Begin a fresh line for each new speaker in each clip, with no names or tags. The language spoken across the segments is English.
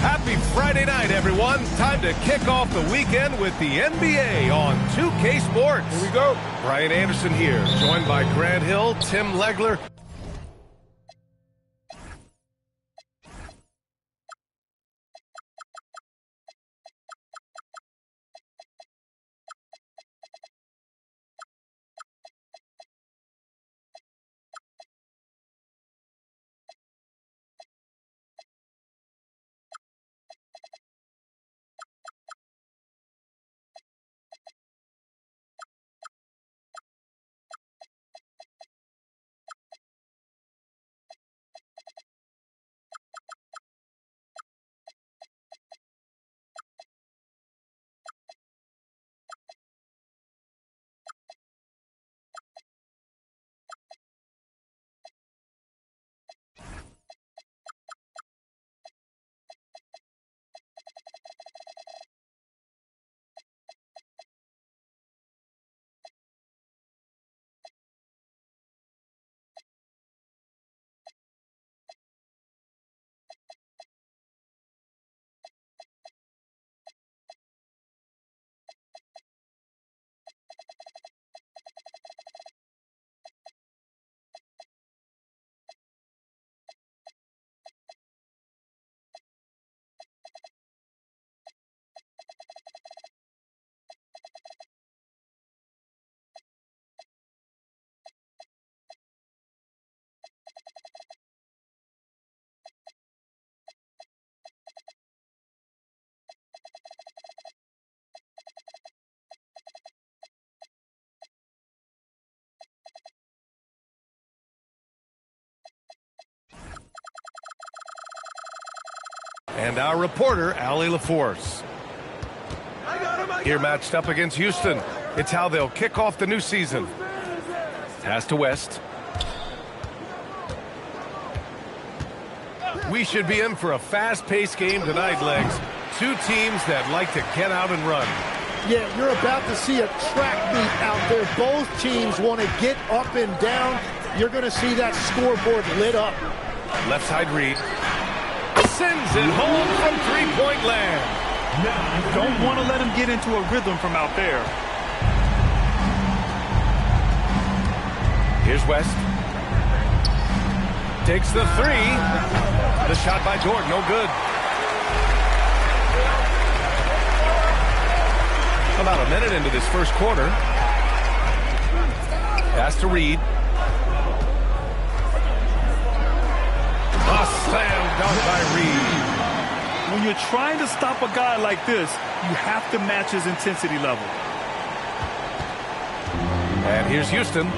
Happy Friday night, everyone. Time to kick off the weekend with the NBA on 2K Sports.
Here we go.
Brian Anderson here, joined by Grant Hill, Tim Legler. And our reporter, Allie LaForce. Here matched up against Houston. It's how they'll kick off the new season. Pass to West. We should be in for a fast-paced game tonight, Legs. Two teams that like to get out and run.
Yeah, you're about to see a track meet out there. Both teams want to get up and down. You're going to see that scoreboard lit up.
Left side Reed. Sends it home from three-point land.
You don't want to let him get into a rhythm from out there.
Here's West. Takes the three. The shot by Dort, no good. About a minute into this first quarter. Pass to Reed. A slam dunk by Reed.
When you're trying to stop a guy like this, you have to match his intensity level.
And here's Houston.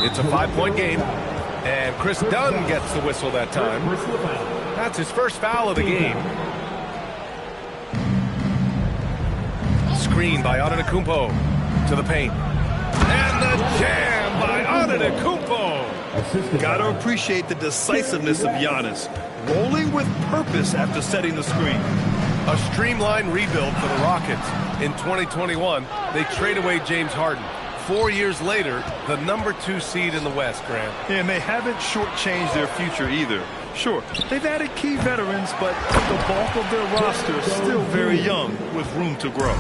It's a 5-point game. And Chris Dunn gets the whistle that time. That's his first foul of the game. Screen by Antetokounmpo to the paint. And the jam by Antetokounmpo.
Got to appreciate the decisiveness of Giannis. Rolling with purpose after setting the screen.
A streamlined rebuild for the Rockets. In 2021, they trade away James Harden. 4 years later, the #2 seed in the West, Grant.
And they haven't shortchanged their future either. Sure, they've added key veterans, but the bulk of their roster is still very young with room to grow.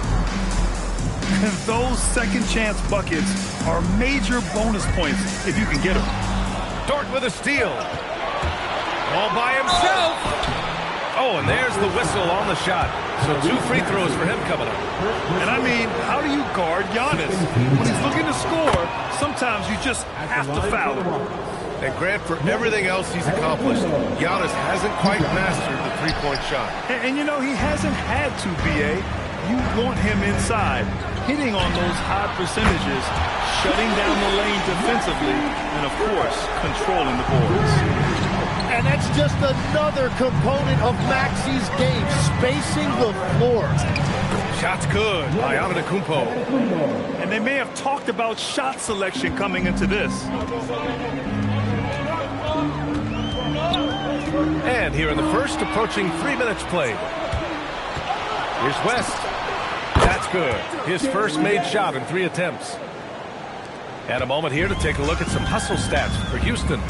And those second chance buckets are major bonus points if you can get them.
Dort with a steal. All by himself. Oh, and there's the whistle on the shot. So 2 free throws for him coming up.
And I mean, how do you guard Giannis? When he's looking to score, sometimes you just have to foul him.
And Grant, for everything else he's accomplished, Giannis hasn't quite mastered the three-point shot.
And you know, he hasn't had to, B.A. You want him inside, hitting on those high percentages, shutting down the lane defensively, and, of course, controlling the boards.
And that's just another component of Maxi's game, spacing the floor.
Shot's good by Antetokounmpo.
And they may have talked about shot selection coming into this.
And here in the first, approaching 3 minutes played. Here's West. That's good. His first made shot in 3 attempts. And a moment here to take a look at some hustle stats for Houston.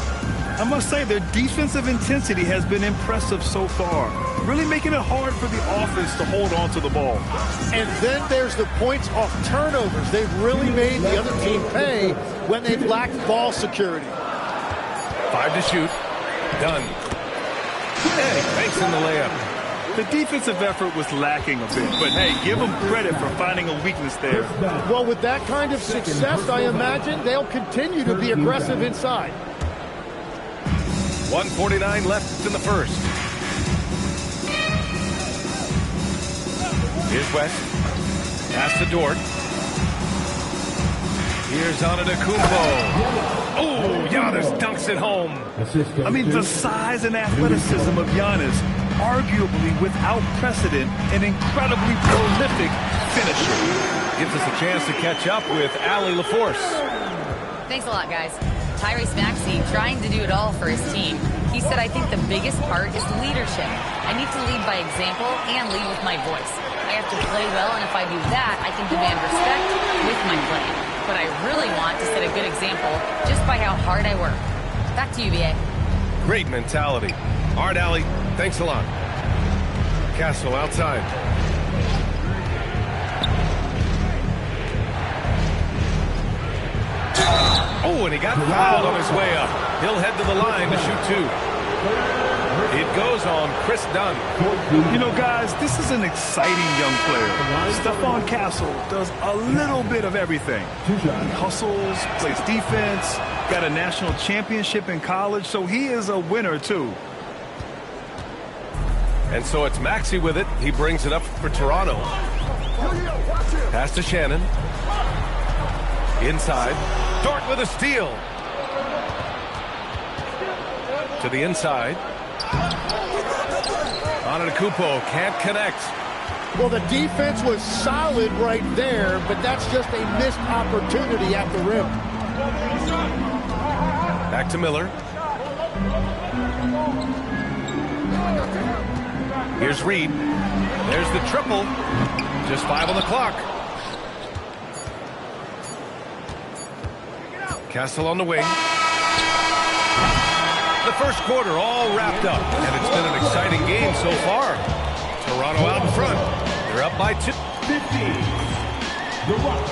I must say their defensive intensity has been impressive so far, really making it hard for the offense to hold on to the ball.
And then there's the points off turnovers. They've really made the other team pay when they've lacked ball security.
5 to shoot. Done. Hey, thanks in the layup.
The defensive effort was lacking a bit, but hey, give them credit for finding a weakness there.
Well, with that kind of success, I imagine they'll continue to be aggressive inside.
1:49 left in the first. Here's West. Pass to Dort. Here's Antetokounmpo. Oh, Giannis dunks it home.
I mean, the size and athleticism of Giannis, arguably without precedent, an incredibly prolific finisher.
Gives us a chance to catch up with Allie LaForce.
Thanks a lot, guys. Tyrese Maxey trying to do it all for his team. He said, I think the biggest part is leadership. I need to lead by example and lead with my voice. I have to play well, and if I do that, I can demand respect with my play. But I really want to set a good example just by how hard I work. Back to you, B.A.
Great mentality. All right, Allie, thanks a lot. Castle outside. Oh, and he got fouled on his way up. He'll head to the line to shoot 2. It goes on Chris Dunn.
You know, guys, this is an exciting young player. Stephon Castle does a little bit of everything. He hustles, plays defense, got a national championship in college, so he is a winner, too.
And so it's Maxey with it. He brings it up for Toronto. Pass to Shannon. Inside. Dort with a steal. To the inside. Antetokounmpo can't connect.
Well, the defense was solid right there, but that's just a missed opportunity at the rim.
Back to Miller. Here's Reed. There's the triple. Just 5 on the clock. Castle on the wing. The first quarter all wrapped up, and it's been an exciting game so far. Toronto out in front. They're up by 2.
15. The Rock.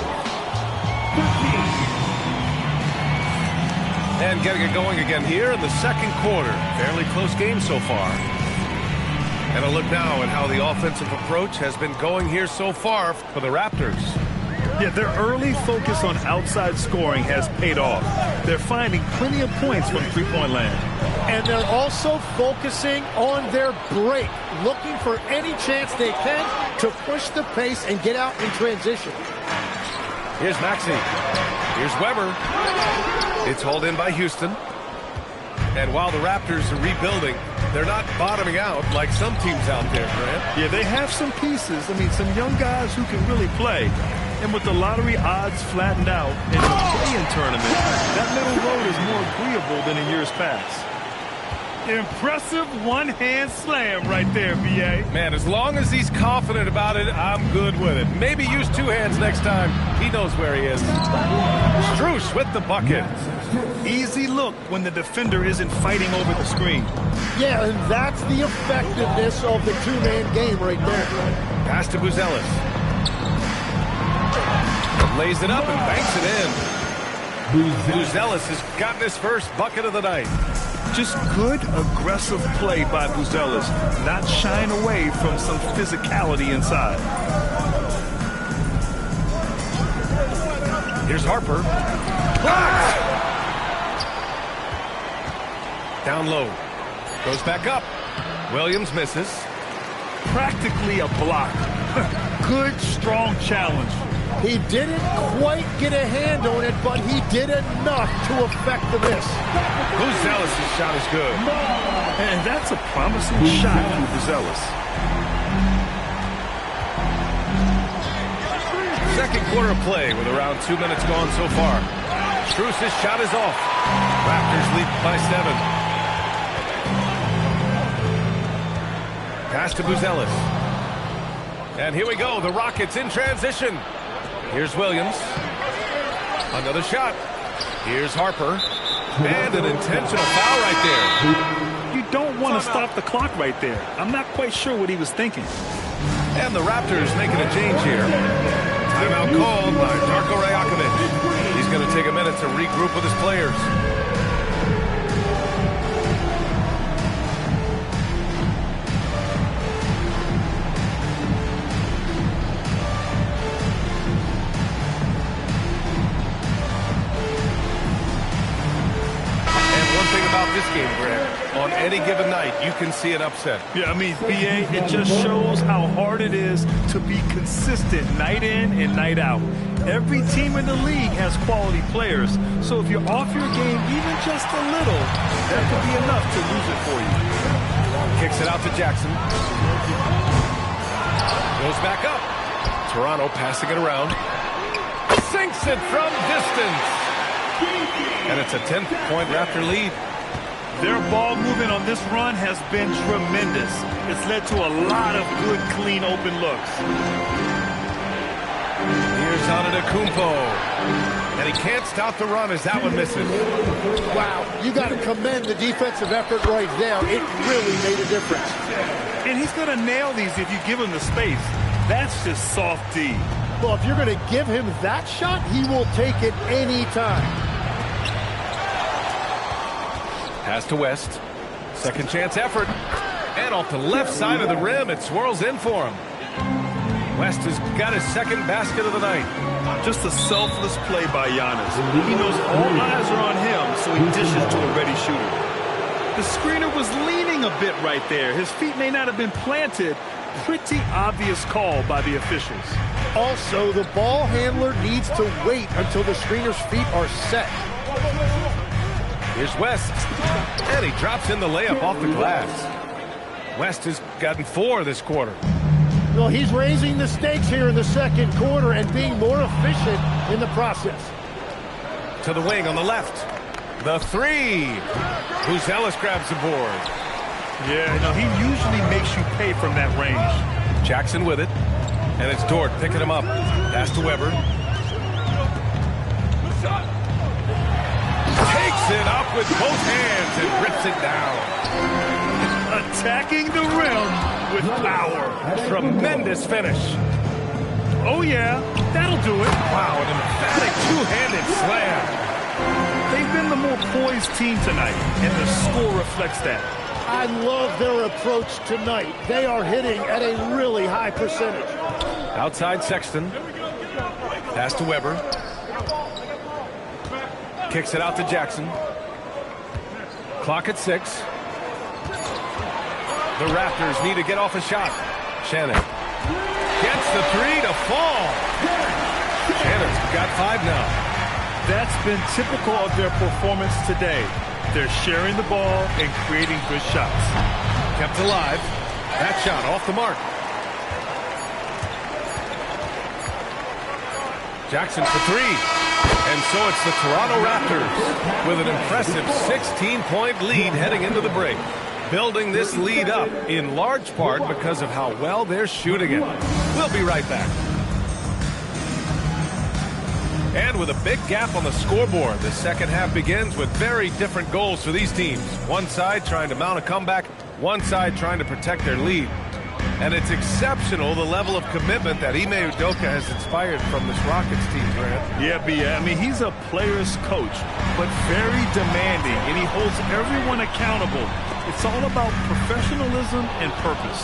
15.
And getting it going again here in the second quarter. Fairly close game so far. And a look now at how the offensive approach has been going here so far for the Raptors.
Yeah, their early focus on outside scoring has paid off. They're finding plenty of points from three-point land.
And they're also focusing on their break, looking for any chance they can to push the pace and get out in transition.
Here's Maxey. Here's Weber. It's hauled in by Houston. And while the Raptors are rebuilding, they're not bottoming out like some teams out there, Grant.
Yeah, they have some pieces. I mean, some young guys who can really play. And with the lottery odds flattened out in the play-in tournament, that middle road is more agreeable than in years past. Impressive one-hand slam right there, B.A.
Man, as long as he's confident about it, I'm good with it. Maybe use 2 hands next time. He knows where he is. Strus with the bucket.
Easy look when the defender isn't fighting over the screen.
Yeah, and that's the effectiveness of the 2-man game right there.
Pass to Buzelis. Lays it up and banks it in. Buzelis has gotten his first bucket of the night.
Just good, aggressive play by Buzelis, not shying away from some physicality inside.
Here's Harper. Blocked! Down low. Goes back up. Williams misses.
Practically a block. Good, strong challenge.
He didn't quite get a hand on it, but he did enough to affect the miss.
Buzelis' shot is good.
And that's a promising shot from Buzelis.
Second quarter of play with around 2 minutes gone so far. Strus' shot is off. Raptors lead by 7. Pass to Buzelis. And here we go. The Rockets in transition. Here's Williams. Another shot. Here's Harper. And an intentional foul right there.
You don't want to stop the clock right there. I'm not quite sure what he was thinking.
And the Raptors making a change here. Timeout called by Darko Rajakovic. He's going to take a minute to regroup with his players. This game, Grant, on any given night, you can see an upset.
Yeah, I mean, BA, it just shows how hard it is to be consistent night in and night out. Every team in the league has quality players, so if you're off your game even just a little, that could be enough to lose it for you.
Kicks it out to Jackson. Goes back up. Toronto passing it around. Sinks it from distance. And it's a 10-point Raptor lead.
Their ball movement on this run has been tremendous. It's led to a lot of good, clean, open looks.
Here's Antetokounmpo. And he can't stop the run as that one misses.
Wow, you got to commend the defensive effort right there. It really made a difference.
And he's going to nail these if you give him the space. That's just soft D.
Well, if you're going to give him that shot, he will take it any time.
Pass to West. Second chance effort. And off the left side of the rim, it swirls in for him. West has got his second basket of the night.
Just a selfless play by Giannis. He knows all eyes are on him, so he dishes to a ready shooter. The screener was leaning a bit right there. His feet may not have been planted. Pretty obvious call by the officials.
Also, the ball handler needs to wait until the screener's feet are set.
Here's West, and he drops in the layup off the glass. West has gotten 4 this quarter.
Well, he's raising the stakes here in the second quarter and being more efficient in the process.
To the wing on the left. The 3. Ellis grabs the board.
Yeah, he usually makes you pay from that range.
Jackson with it, and it's Dort picking him up. Pass to Weber. Takes it up with both hands and rips it down.
Attacking the rim with power.
Tremendous finish.
Oh, yeah, that'll do it.
Wow, an emphatic two-handed slam.
They've been the more poised team tonight, and the score reflects that.
I love their approach tonight. They are hitting at a really high percentage.
Outside Sexton. Pass to Weber. Kicks it out to Jackson. Clock at 6. The Raptors need to get off a shot. Shannon gets the 3 to fall. Shannon's got 5 now.
That's been typical of their performance today. They're sharing the ball and creating good shots.
Kept alive. That shot off the mark. Jackson for 3. And so it's the Toronto Raptors with an impressive 16-point lead heading into the break. Building this lead up in large part because of how well they're shooting it. We'll be right back. And with a big gap on the scoreboard, the second half begins with very different goals for these teams. One side trying to mount a comeback, one side trying to protect their lead. And it's exceptional the level of commitment that Ime Udoka has inspired from this Rockets team, Grant.
Yeah, I mean, he's a player's coach, but very demanding, and he holds everyone accountable. It's all about professionalism and purpose.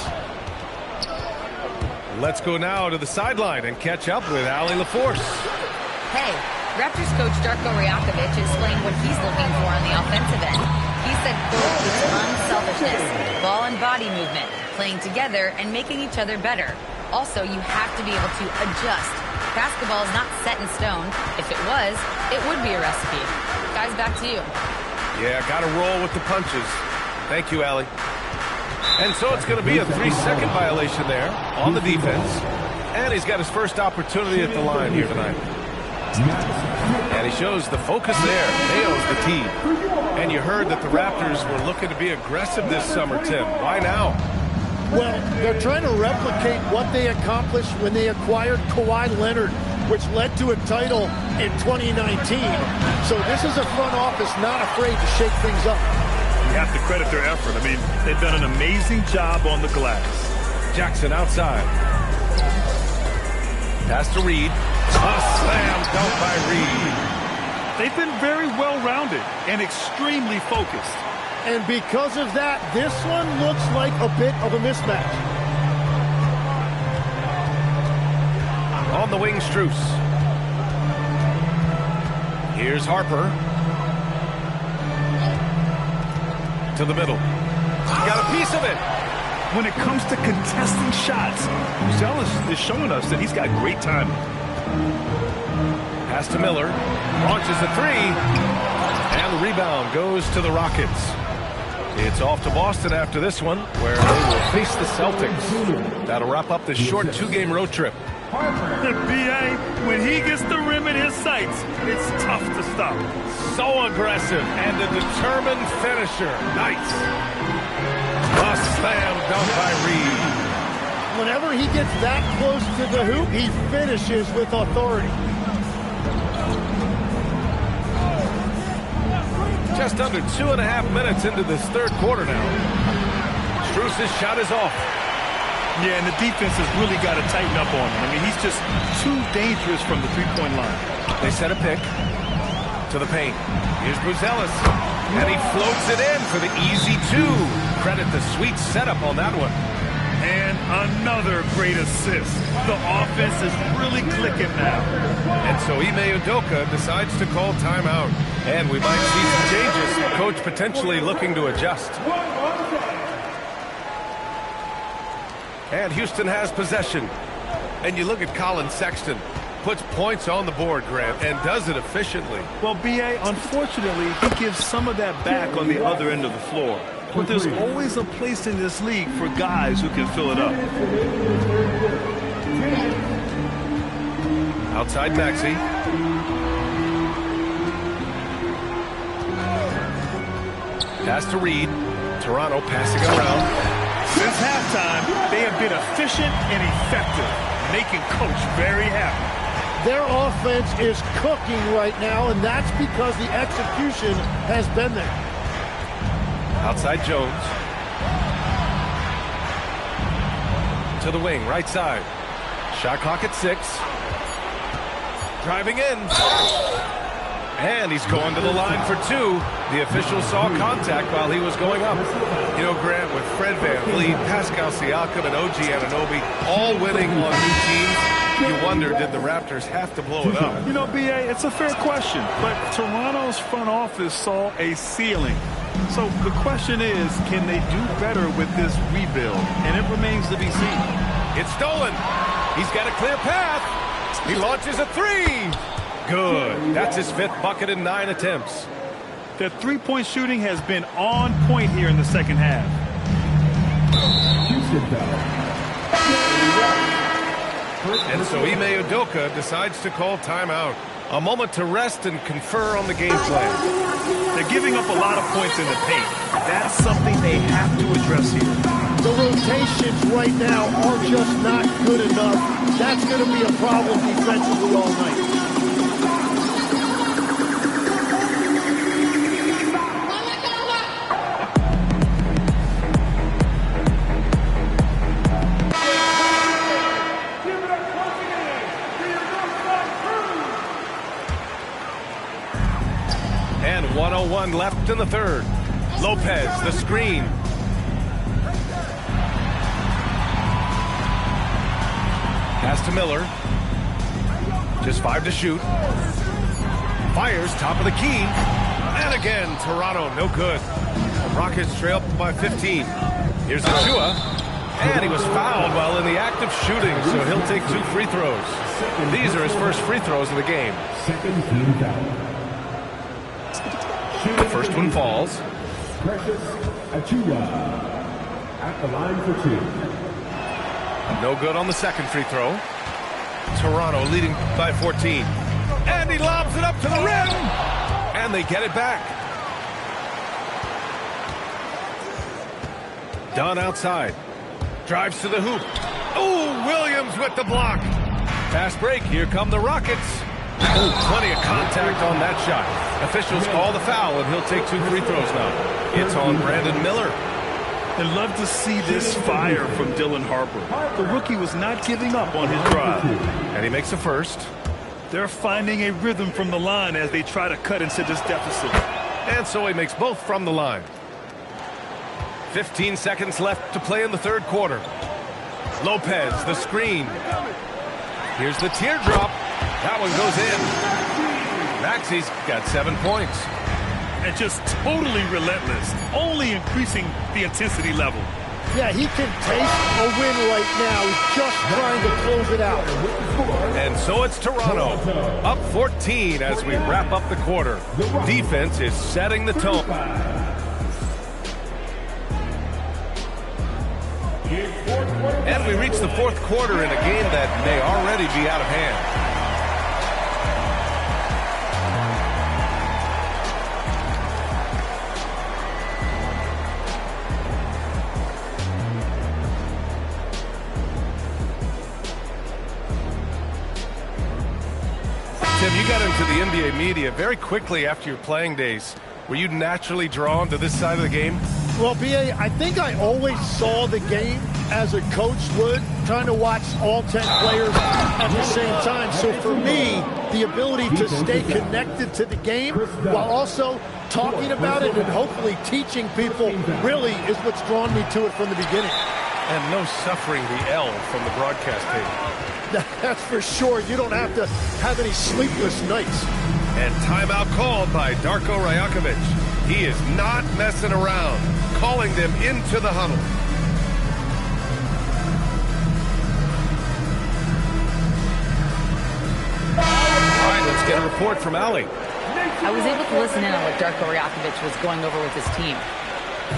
Let's go now to the sideline and catch up with Allie LaForce.
Hey, Raptors coach Darko Rajakovic explained what he's looking for on the offensive end. He said, quote, it's unselfishness, ball and body movement, playing together and making each other better. Also, you have to be able to adjust. Basketball is not set in stone. If it was, it would be a recipe. Guys, back to you.
Yeah, got to roll with the punches. Thank you, Allie. And so it's going to be a 3-second violation there on the defense. And he's got his first opportunity at the line here tonight. And he shows the focus there. Nails the team. And you heard that the Raptors were looking to be aggressive this summer, Tim. Why now?
Well, they're trying to replicate what they accomplished when they acquired Kawhi Leonard. which led to a title in 2019. So this is a front office not afraid to shake things up.
You have to credit their effort. I mean, they've done an amazing job on the glass.
Jackson outside. Pass to Reed. A slam dunk by Reed.
They've been very well-rounded and extremely focused.
And because of that, this one looks like a bit of a mismatch.
On the wing, Strus. Here's Harper. To the middle. Got a piece of it.
When it comes to contesting shots, Buzelis is showing us that he's got great timing.
Pass to Miller. Launches a three. And the rebound goes to the Rockets. It's off to Boston after this one, where they will face the Celtics. That'll wrap up this short two-game road trip.
The BA, when he gets the rim in his sights, it's tough to stop.
So aggressive and a determined finisher. Nice. A slam dunk by Reed.
Whenever he gets that close to the hoop, he finishes with authority.
Just under 2.5 minutes into this third quarter now. Strus's shot is off.
Yeah, and the defense has really got to tighten up on him. I mean, he's just too dangerous from the three-point line.
They set a pick to the paint. Here's Buzelis, and he floats it in for the easy two. Credit the sweet setup on that one.
And another great assist. The offense is really clicking now.
And so Ime Udoka decides to call timeout. And we might see some changes. Coach potentially looking to adjust. And Houston has possession. And you look at Colin Sexton. Puts points on the board, Grant, and does it efficiently.
Well, B.A., unfortunately, he gives some of that back on the other end of the floor. But there's always a place in this league for guys who can fill it up.
Outside Maxey. Pass to Reed. Toronto passing around.
Since halftime, they have been efficient and effective, making Coach very happy.
Their offense is cooking right now, and that's because the execution has been there.
Outside Jones. To the wing, right side. Shot clock at 6. Driving in. And he's going to the line for 2. The official saw contact while he was going up. You know, Grant, with Fred VanVleet, Pascal Siakam, and OG Anunoby all winning on new teams, you wonder, did the Raptors have to blow it up?
You know, B.A., it's a fair question, but Toronto's front office saw a ceiling. So the question is, can they do better with this rebuild? And it remains to be seen.
It's stolen. He's got a clear path. He launches a 3. Good. That's his 5th bucket in 9 attempts.
The three-point shooting has been on point here in the second half.
And so Ime Udoka decides to call timeout. A moment to rest and confer on the game plan.
They're giving up a lot of points in the paint. That's something they have to address here.
The rotations right now are just not good enough. That's going to be a problem defensively all night.
And 1:01 left in the third. Lopez, the screen. Pass to Miller. Just 5 to shoot. Fires, top of the key. And again, Toronto, no good. Rockets trail by 15. Here's Achua. And he was fouled while in the act of shooting, so he'll take 2 free throws. These are his first free throws of the game.
Second team foul.
The first one falls.
Precious Achiuwa at the line for 2.
No good on the second free throw. Toronto leading by 14. And he lobs it up to the rim. And they get it back. Dunn outside. Drives to the hoop. Oh, Williams with the block. Fast break. Here come the Rockets. Oh, plenty of contact on that shot. Officials call the foul, and he'll take 2 free throws now. It's on Brandon Miller.
I'd love to see this fire from Dylan Harper. The rookie was not giving up on his drive.
And he makes the first.
They're finding a rhythm from the line as they try to cut into this deficit.
And so he makes both from the line. 15 seconds left to play in the third quarter. Lopez, the screen. Here's the teardrop. That one goes in. Maxey's got 7 points.
And just totally relentless, only increasing the intensity level.
Yeah, he can taste a win right now. He's just trying to close it out.
And so it's Toronto, up 14 as we wrap up the quarter. Defense is setting the tone. And we reach the fourth quarter in a game that may already be out of hand. Tim, you got into the NBA media very quickly after your playing days. Were you naturally drawn to this side of the game?
Well, B.A., I think I always saw the game as a coach would, trying to watch all 10 players at the same time. So for me, the ability to stay connected to the game while also talking about it and hopefully teaching people really is what's drawn me to it from the beginning.
And no suffering the L from the broadcast table.
That's for sure. You don't have to have any sleepless nights.
And timeout called by Darko Rajakovic. He is not messing around, calling them into the huddle. All right, let's get a report from Ali.
I was able to listen in on what Darko Rajakovic was going over with his team.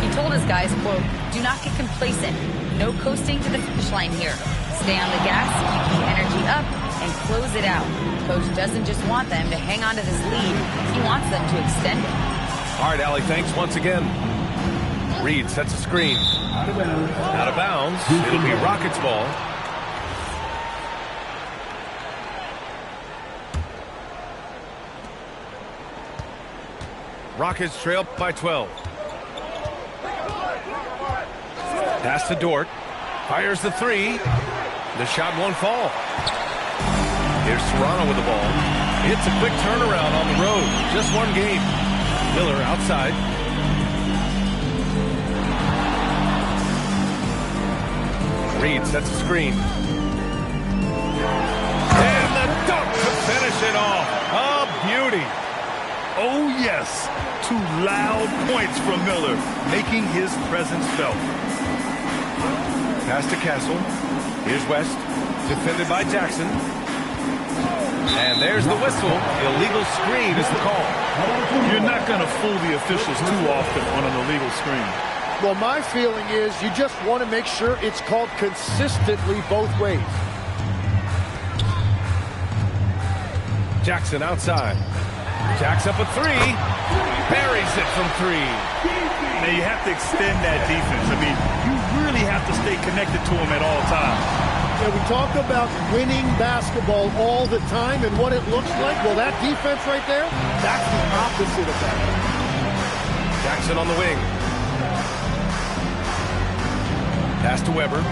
He told his guys, quote, "Do not get complacent. No coasting to the finish line here. Stay on the gas, keep the energy up, and close it out." Coach doesn't just want them to hang on to this lead. He wants them to extend it.
All right, Allie, thanks once again. Reed sets a screen. Out of bounds. It'll be Rockets ball. Rockets trail by 12. Pass to Dort. Fires the three. The shot won't fall. Here's Toronto with the ball. It's a quick turnaround on the road. Just one game. Miller outside. Reed sets a screen. And the dunk to finish it off. A beauty.
Oh, yes. 2 loud points from Miller, making his presence felt.
Pass to Castle. Here's West. Defended by Jackson. And there's the whistle. Illegal screen is the call.
You're not going to fool the officials too often on an illegal screen.
Well, my feeling is you just want to make sure it's called consistently both ways.
Jackson outside. Jacks up a three. Buries it from 3.
Now, you have to extend that defense. I mean, you really have to stay connected to them at all times.
Yeah, we talk about winning basketball all the time and what it looks like. Well, that defense right there, that's the opposite of that.
Jackson on the wing. Pass to Weber.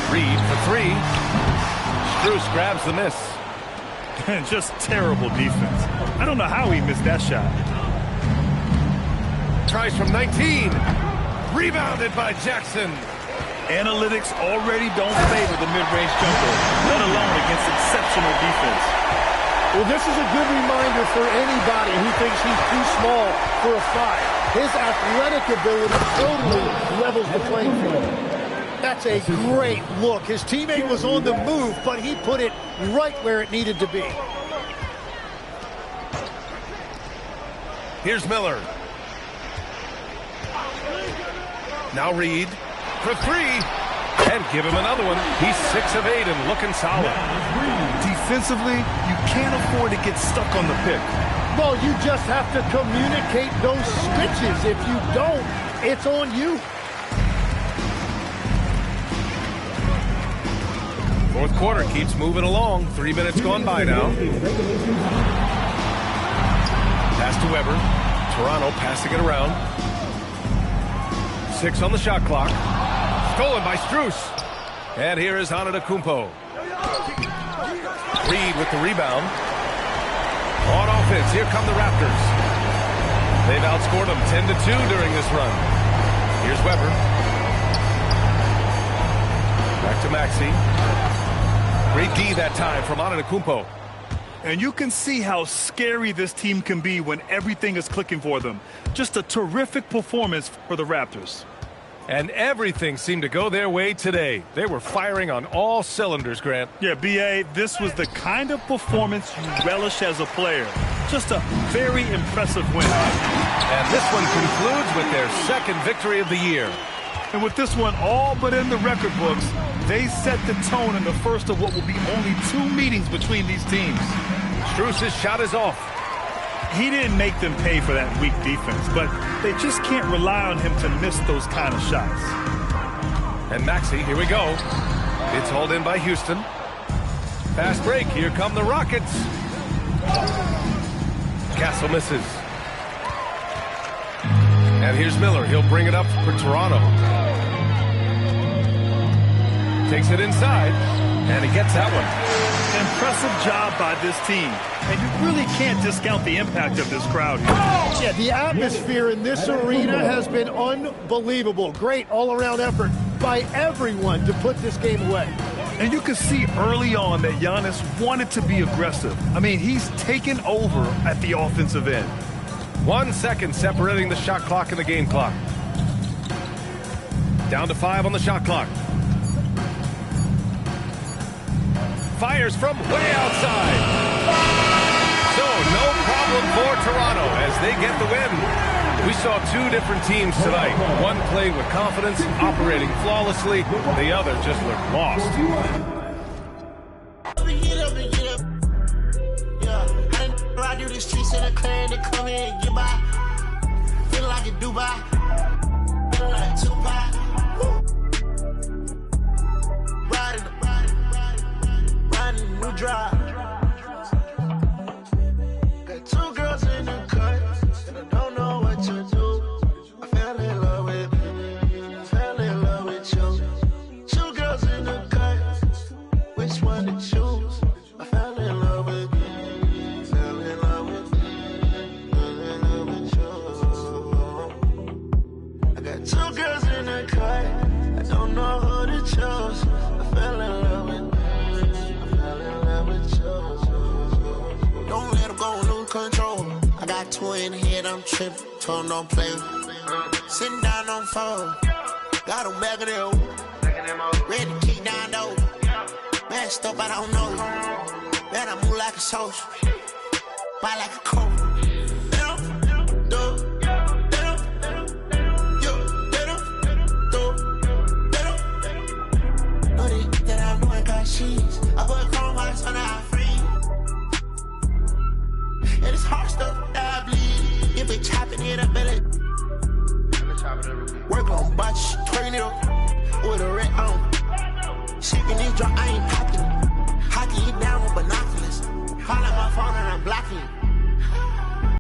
Reed for 3. Strus grabs the miss.
Just terrible defense. I don't know how he missed that shot.
Tries from 19. Rebounded by Jackson.
Analytics already don't favor the mid-range jumper, let alone against exceptional defense.
Well, this is a good reminder for anybody who thinks he's too small for a 5. His athletic ability totally levels the playing field. That's a great look. His teammate was on the move, but he put it right where it needed to be.
Here's Miller. Now Reed for 3. And give him another one. He's 6 of 8 and looking solid.
Defensively, you can't afford to get stuck on the pick.
Well, you just have to communicate those switches. If you don't, it's on you.
Fourth quarter keeps moving along. 3 minutes gone by now. Pass to Weber. Toronto passing it around. 6 on the shot clock. Stolen by Strus. And here is Antetokounmpo. Reed with the rebound. On offense, here come the Raptors. They've outscored them 10-2 during this run. Here's Weber. Back to Maxey. Great D that time from Antetokounmpo.
And you can see how scary this team can be when everything is clicking for them. Just a terrific performance for the Raptors.
And everything seemed to go their way today. They were firing on all cylinders, Grant.
Yeah, B.A., this was the kind of performance you relish as a player. Just a very impressive win.
And this one concludes with their second victory of the year.
And with this one all but in the record books, they set the tone in the first of what will be only 2 meetings between these teams.
Strus's shot is off.
He didn't make them pay for that weak defense, but they just can't rely on him to miss those kind of shots.
And Maxey, here we go. It's hauled in by Houston. Fast break, here come the Rockets. Castle misses. And here's Miller, he'll bring it up for Toronto. Takes it inside, and he gets that one.
Impressive job by this team. And you really can't discount the impact of this crowd here.
Yeah, the atmosphere in this arena has been unbelievable. Great all-around effort by everyone to put this game away.
And you can see early on that Giannis wanted to be aggressive. I mean, he's taken over at the offensive end.
1 second separating the shot clock and the game clock. Down to 5 on the shot clock. Fires from way outside. So no problem for Toronto as they get the win. We saw 2 different teams tonight. One playing with confidence, operating flawlessly. The other just looked lost.
I do the streets in the clan to come in and get by. Feel like a Dubai. Feel like Tupac. Riding a new drive. Got 2 girls in the cut, and I don't know what to do. I fell in love with you. Fell in love with you. 2 girls in the cut. Which one to choose? I fell in love with you. Two girls in the cut, I don't know who to choose. I fell in love with you. I fell in love with you. Don't let them go and lose control. I got 2 in the head, I'm tripping. Told them don't play. Sitting down on phone. Got them back of them. Ready to kick down though. Messed up, I don't know. Man, I move like a soldier. Buy like a coat. I put chrome hearts on our free. And it's hard stuff that I bleed. If it chopping it up, belly. Work on botch, turn it up with a red on. Shaking this drop, I ain't popping. Hockey you down with binoculars. Call out my phone and I'm blocking.